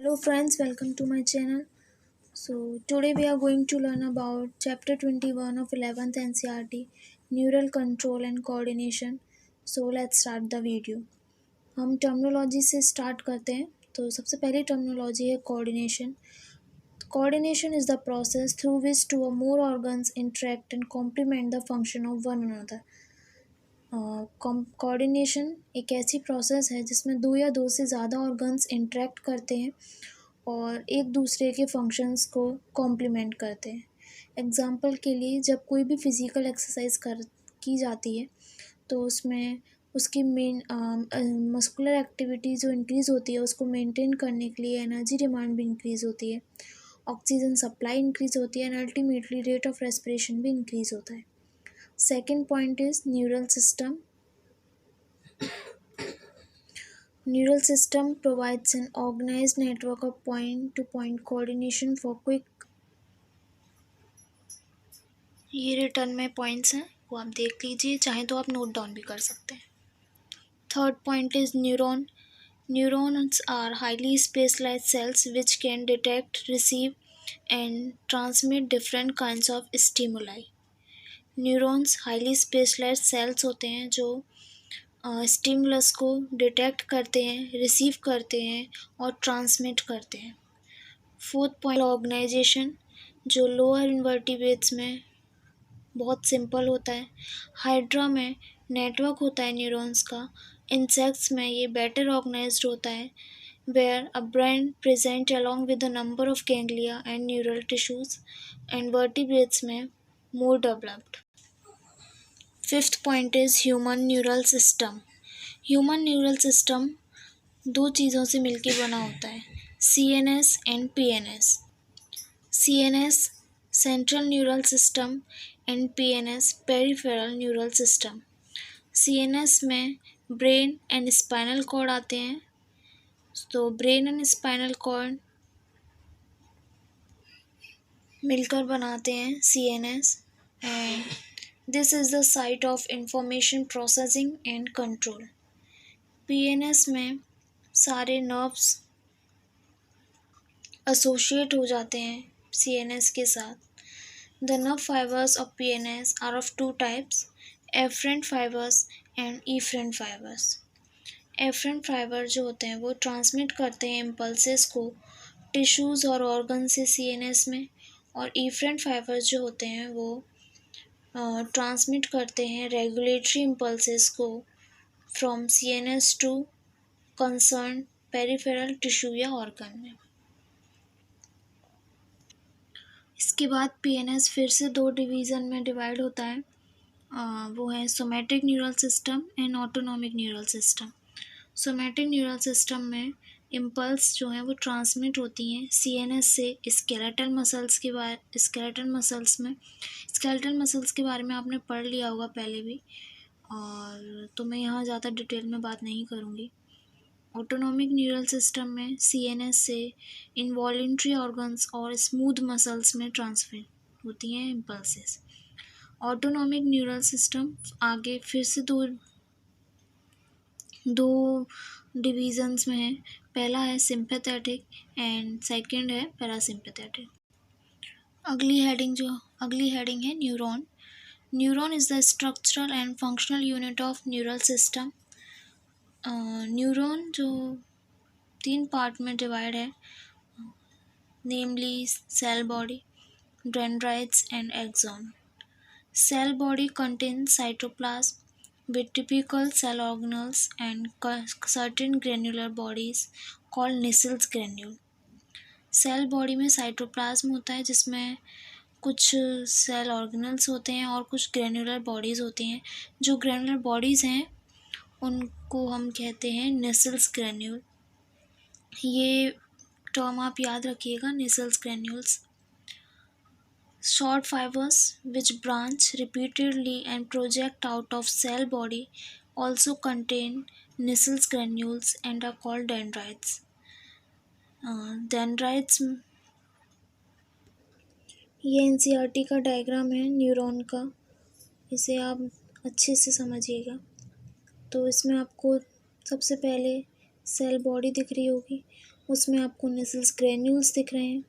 Hello friends, welcome to my channel. Today we are going to learn about chapter 21 of 11th NCERT, Neural Control and Coordination. So let's start the video. हम terminology से start करते हैं. तो सबसे पहली terminology है coordination. Coordination is the process through which two or more organs interact and complement the function of one another. Coordination एक ऐसी प्रोसेस है जिसमें दो या दो से ज़्यादा ऑर्गन्स इंटरेक्ट करते हैं और एक दूसरे के फंक्शंस को कॉम्प्लीमेंट करते हैं. एग्ज़ाम्पल के लिए जब कोई भी फ़िज़िकल एक्सरसाइज की जाती है तो उसमें उसकी मेन मस्कुलर एक्टिविटी जो इंक्रीज़ होती है उसको मेंटेन करने के लिए एनर्जी डिमांड भी इंक्रीज़ होती है, ऑक्सीजन सप्लाई इंक्रीज़ होती है and ultimately rate of respiration भी इंक्रीज़ होता है. Second point is neural system. Neural system provides an organized network of point-to-point coordination for quick. ये रिटर्न में पॉइंट्स हैं, वो आप देख लीजिए, चाहे तो आप नोट डाउन भी कर सकते हैं. Third point is neuron. Neurons are highly specialized cells which can detect, receive, and transmit different kinds of stimuli. Neurons highly specialized cells होते हैं जो स्टिमुलस को डिटेक्ट करते हैं, रिसीव करते हैं और ट्रांसमिट करते हैं. फोर्थ पॉइंट ऑर्गेनाइजेशन, जो लोअर इन्वर्टिब्रेट्स में बहुत सिंपल होता है. हाइड्रा में नेटवर्क होता है न्यूरॉन्स का. इंसेक्ट्स में ये बेटर ऑर्गेनाइज्ड होता है where a brain present along with a number of ganglia and neural tissues, and vertebrates में more developed. Fifth point is human neural system. Human neural system दो चीज़ों से मिलकर बना होता है, CNS and PNS. CNS central neural system and PNS peripheral neural system. CNS में brain and spinal cord आते हैं. तो ब्रेन एंड स्पाइनल कॉर्ड मिलकर बनाते हैं CNS, and this is the site of information processing and control. PNS में सारे nerves associate हो जाते हैं CNS के साथ. The nerve fibres of PNS are of two types, efferent fibres and afferent fibres. Efferent fibre जो होते हैं वो ट्रांसमिट करते हैं इम्पल्सेस को टिश्यूज़ और ऑर्गन से CNS में, और इफरेंट फाइबर्स जो होते हैं वो ट्रांसमिट करते हैं रेगुलेटरी इम्पल्सेस को from CNS to concern peripheral tissue या ऑर्गन में. इसके बाद PNS फिर से दो डिवीज़न में डिवाइड होता है. वो है somatic neural system and autonomic neural system. Somatic neural system में इम्पल्स जो है वो ट्रांसमिट होती हैं CNS से स्केलेटल मसल्स के बारे में आपने पढ़ लिया होगा पहले भी, और तो मैं यहाँ ज़्यादा डिटेल में बात नहीं करूँगी. ऑटोनॉमिक न्यूरल सिस्टम में CNS से इनवॉल्यूंट्री ऑर्गन्स और स्मूथ मसल्स में ट्रांसफर होती हैं इम्पल्सेस. ऑटोनॉमिक न्यूरल सिस्टम आगे फिर से दो डिवीज़न्स में है. पहला है सिंपैथेटिक एंड सेकंड है पैरासिम्पैथेटिक. अगली हेडिंग है neuron. Neuron is the structural and functional unit of neural system. Neuron जो 3 पार्ट में डिवाइड है, namely cell body, dendrites and axon. Cell body contains cytoplasm with typical cell organelles and certain granular bodies called Nissls granule. Cell body में cytoplasm होता है जिसमें कुछ cell organelles होते हैं और कुछ ग्रेनुलर बॉडीज़ होती हैं. जो ग्रेनुलर बॉडीज़ हैं उनको हम कहते हैं Nissls granule. ये टर्म आप याद रखिएगा, Nissls granules. Short fibers which branch repeatedly and project out of cell body also contain Nissls granules and are called dendrites. Dendrites ये NCERT का डायग्राम है न्यूरॉन का, इसे आप अच्छे से समझिएगा. तो इसमें आपको सबसे पहले सेल बॉडी दिख रही होगी, उसमें आपको नेसल्स ग्रेन्यूल्स दिख रहे हैं,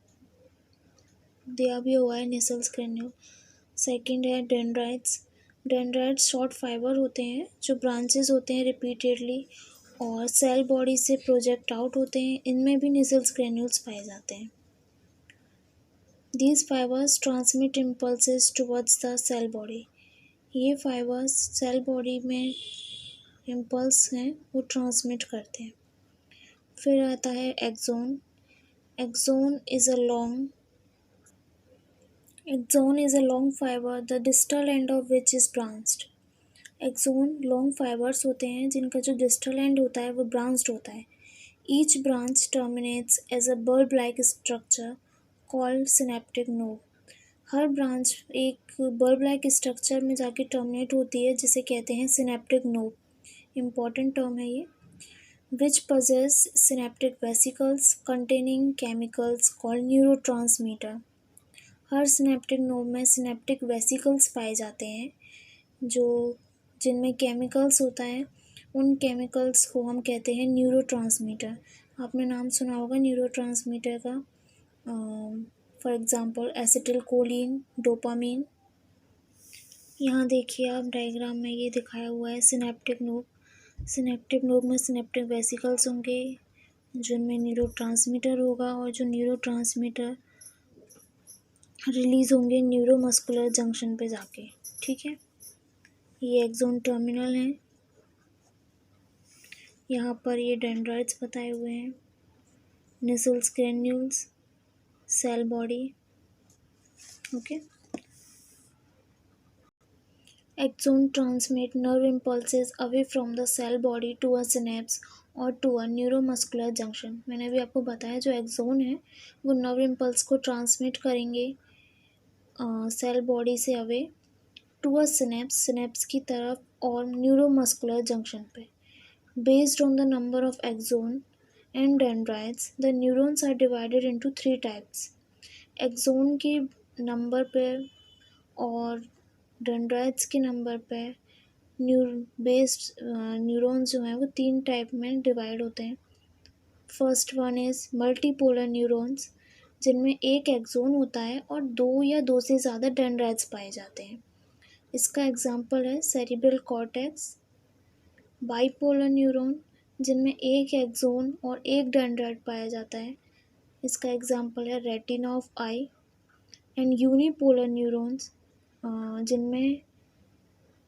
दिया भी हुआ है नेसल्स ग्रेन्यूल। सेकंड है डेंड्राइट्स। डेंड्राइट्स शॉर्ट फाइबर होते हैं जो ब्रांचेस होते हैं रिपीटेडली और सेल बॉडी से प्रोजेक्ट आउट होते हैं, इनमें भी नेसल्स ग्रेन्यूल्स पाए जाते हैं। These fibers transmit impulses towards the cell body. ये फाइबर्स सेल बॉडी में इम्पल्स हैं वो ट्रांसमिट करते हैं। फिर आता है axon. Axon is a long fiber the distal end of which is branched. Axon long fibres होते हैं जिनका जो डिस्टल एंड होता है वो ब्रांच्ड होता है। Each branch terminates as a bulb like structure called synaptic node. हर ब्रांच एक बल्ब लाइक स्ट्रक्चर में जाके टर्मिनेट होती है जिसे कहते हैं सिनेप्टिक नोड। इम्पॉर्टेंट टर्म है ये। Which possess synaptic vesicles containing chemicals called neurotransmitter. हर सिनेप्टिक नोड में सिनेप्टिक वेसिकल्स पाए जाते हैं जो जिनमें केमिकल्स होता है, उन केमिकल्स को हम कहते हैं न्यूरोट्रांसमीटर। आपने नाम सुना होगा न्यूरोट्रांसमीटर का, फॉर एग्ज़ाम्पल एसिटिलकोलिन, डोपामीन। यहाँ देखिए आप डायग्राम में ये दिखाया हुआ है सिनेप्टिक नोड। सिनेप्टिक नोड में सिनेप्टिक वेसिकल्स होंगे जिनमें न्यूरोट्रांसमीटर होगा और जो न्यूरोट्रांसमीटर रिलीज़ होंगे न्यूरोमस्कुलर जंक्शन पे जाके। ठीक है, ये एक्सोन टर्मिनल है। यहाँ पर ये डेंड्राइट्स बताए हुए हैं, Nissl's granules, cell body. Okay, axon transmit nerve impulses away from the cell body to a synapse और टू अ न्यूरोमस्कुलर जंक्शन। मैंने अभी आपको बताया जो एक्सोन है वो नर्व इम्पल्स को ट्रांसमिट करेंगे सेल बॉडी से away to a synapse, synapse की तरफ, और न्यूरोमस्कुलर जंक्शन पे। Based on the number of axon and dendrites the neurons are divided into 3 types. Axon के नंबर पे और डेंड्राइट्स के नंबर पे न्यूरॉन्स जो हैं वो 3 टाइप में डिवाइड होते हैं। First one is multipolar neurons, जिनमें एक एक्सोन होता है और 2 या 2 से ज़्यादा डेंड्राइट्स पाए जाते हैं। इसका एग्जांपल है सेरिब्रल कॉर्टेक्स। बाइपोलर न्यूरॉन, जिनमें एक एक्सोन और एक डेंड्राइट पाया जाता है। इसका एग्जांपल है retina of eye. And unipolar neurons, जिनमें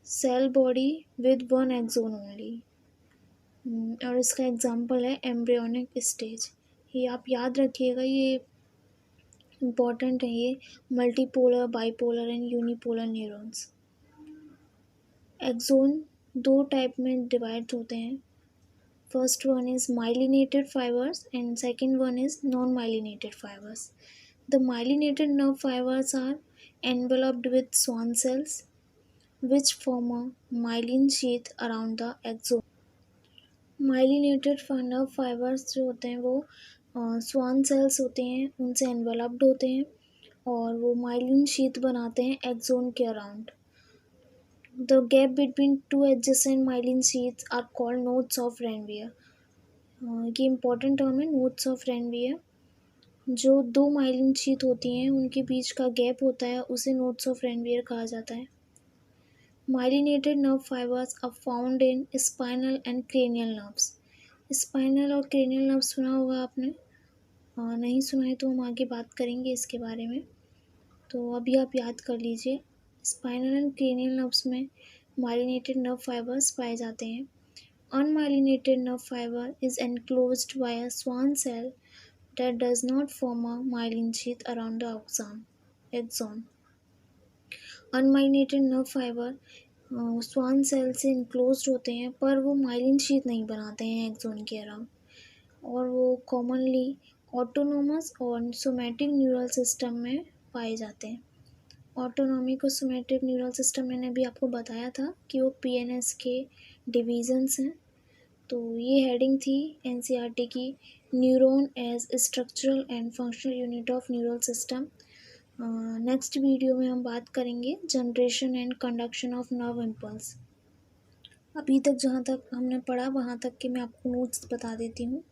cell body with 1 axon only. और इसका एग्जांपल है एम्ब्रियोनिक स्टेज। ये आप याद रखिएगा, ये इम्पॉर्टेंट है, ये multipolar, bipolar and unipolar neurons. Axon 2 type में डिवाइड होते हैं। First one is myelinated fibres and second one is non myelinated fibres. The myelinated nerve fibres are enveloped with Schwann cells which form a myelin sheath around the axon. Myelinated nerve fibres जो होते हैं वो Schwann cells होते हैं, उनसे enveloped होते हैं और वो माइलिन शीथ बनाते हैं एक्सोन के around. The gap between 2 adjacent myelin sheaths are called nodes of Ranvier. ये इंपॉर्टेंट टर्म है, नोड्स ऑफ रेनवियर। जो 2 माइलिन शीथ होती हैं उनके बीच का गैप होता है उसे नोड्स ऑफ रेनवियर कहा जाता है। Myelinated nerve fibres are found in spinal and cranial nerves. Spinal और क्रेनियल नर्व सुना होगा आपने, नहीं सुना है तो हम आगे बात करेंगे इसके बारे में, तो अभी आप याद कर लीजिए। स्पाइनल एंड क्रेनियल नर्व्स में माइलिनेटेड नर्व फाइबर्स पाए जाते हैं। Unmyelinated nerve fibre is enclosed by a Schwann cell that does not form a myelin sheath around the axon. Unmyelinated nerve fibre Schwann cell से enclosed होते हैं पर वो myelin sheath नहीं बनाते हैं एक्सोन के अराउंड, और वो कॉमनली ऑटोनोमस और सोमैटिक न्यूरल सिस्टम में पाए जाते हैं। ऑटोनॉमिक और सोमैटिक न्यूरल सिस्टम मैंने अभी आपको बताया था कि वो पीएनएस के डिवीजन्स हैं। तो ये हेडिंग थी एनसीईआरटी की, neuron as structural and functional unit of neural system. Next video में हम बात करेंगे generation and conduction of nerve impulse. अभी तक जहाँ तक हमने पढ़ा वहाँ तक के मैं आपको नोट्स बता देती हूँ।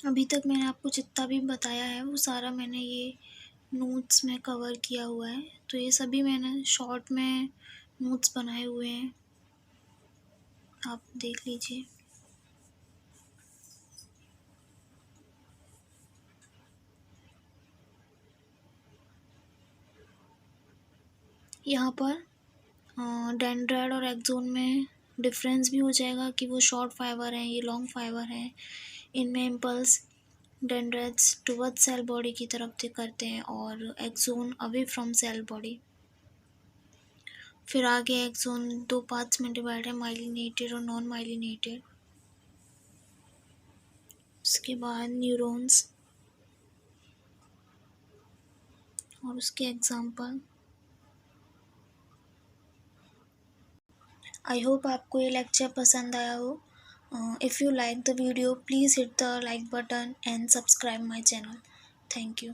अभी तक मैंने आपको जितना भी बताया है वो सारा मैंने ये नोट्स में कवर किया हुआ है, तो ये सभी मैंने शॉर्ट में नोट्स बनाए हुए हैं, आप देख लीजिए। यहाँ पर डेंड्राइट और एक्सोन में डिफरेंस भी हो जाएगा कि वो शॉर्ट फाइबर हैं, ये लॉन्ग फाइबर हैं। इनमें impulse dendrites towards cell body की तरफ से करते हैं और axon away from cell body. फिर आगे एक्सोन दो पार्ट्स में डिवाइड है, माइलिनेटेड और नॉन माइलिनेटेड। उसके बाद न्यूरॉन्स और उसके एग्जाम्पल। आई होप आपको ये लेक्चर पसंद आया हो। If you like the video please hit the like button and subscribe my channel. Thank you.